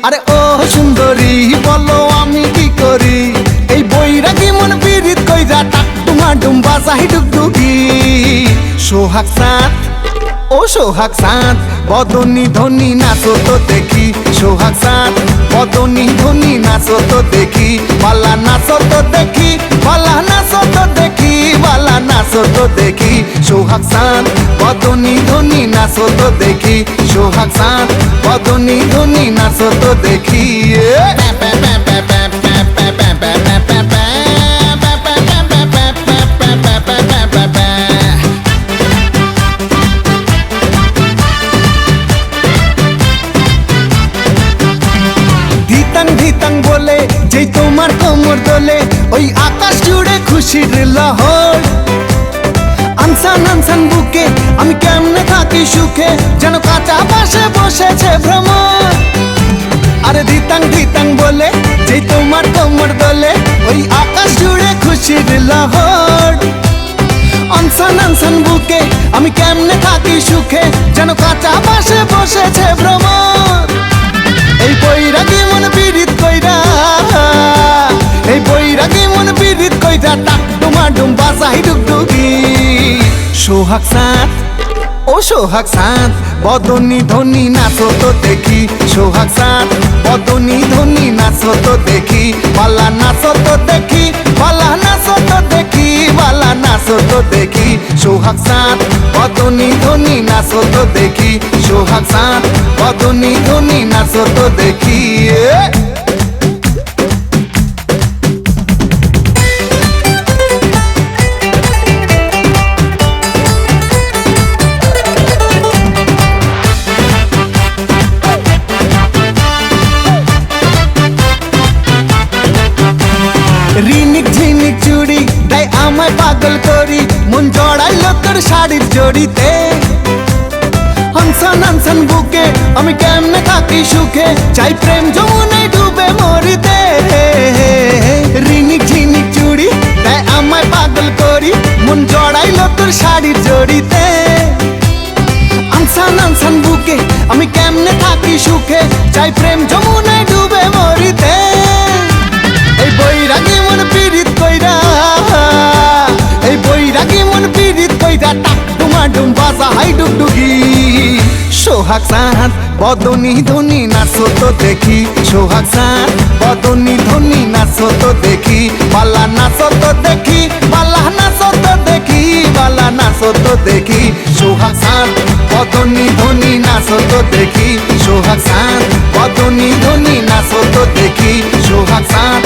আরে ও সুন্দরী বলো আমি কি করি, এই বৈরাগী মন পীড়িত কইরা টাক টুমা ডুম বাজাই ডুগডুগি। সোহাগ চাঁদ ও সোহাগ চাঁদ বদনী ধনী নাচো তো দেখি, সোহাগ চাঁদ বদনী ধনী নাচো তো দেখি, বালা নাচো তো দেখি, বালা নাচো তো দেখি, বালা নাচো তো দেখি। সোহাগ চাঁদ বদনী ধনী নাচো তো দেখি, সোহাগ চাঁদ বদনী ধনী নাচো তো দেখি। ধিতাং বলে যেই তোমার কোমর দোলে, ওই আকাশ জুড়ে খুশির লহর। আনসান আনসান বুকে আমি কেমনে থাকি সুখে, যেন কাঁচা পাশে বসেছে ভ্রমর। আরে ধিতাং বলে যেই তোমার কোমর দোলে, ওই আকাশ জুড়ে খুশির লহর। আনসান আনসান বুকে আমি কেমনে থাকি সুখে, যেন কাঁচা পাশে বসেছে ভ্রমর। এই বৈরাগী মন পীড়িত কইরা, এই বৈরাগী মন পীড়িত কইরা টাক ডুমা ডুম বাজাই ডুগডুগি। সোহাগ চাঁদ ও সোহাগ চাঁদ বদনী ধনী নাচো তো দেখি, সোহাগ চাঁদ বদনী ধনী নাচো তো দেখি, বালা নাচো তো দেখি, বালা নাচো তো দেখি, বালা নাচো তো দেখি। সোহাগ চাঁদ বদনী ধনী নাচো তো দেখি, সোহাগ চাঁদ বদনী ধনী নাচো তো দেখি। রিনিক ঝিনিক চুড়ি তাই আমায় পাগল করি, মন জড়াইল তোর শাড়ির জড়িতে। হানসান হানসান বুকে আমি কেমনে থাকি সুখে, চাই প্রেম যমুনায় ডুবে মরিতে। রিনিক ঝিনিক চুড়ি তাই আমায় পাগল করি, মন জড়াইল তোর শাড়ির জড়িতে। হানসান হানসান বুকে আমি কেমনে থাকি সুখে, চাই প্রেম যমুনায় ডুবে মরিতে। এই বৈরাগী মন পীড়িত কইরা, এই বৈরাগী মন পীড়িত কইরা টাক ডুমা ডুম বাজাই ডুগডুগি। সোহাগ চাঁদ বদনী ধনী নাচো তো দেখি, সোহাগ চাঁদ বদনী ধনী নাচো তো দেখি, বালা নাচো তো দেখি, বালা নাচো তো দেখি, বালা নাচো তো দেখি। সোহাগ চাঁদ বদনী ধনী নাচো তো দেখি, সোহাগ চাঁদ বদনী ধনী নাচো তো দেখি, সোহাগ চাঁদ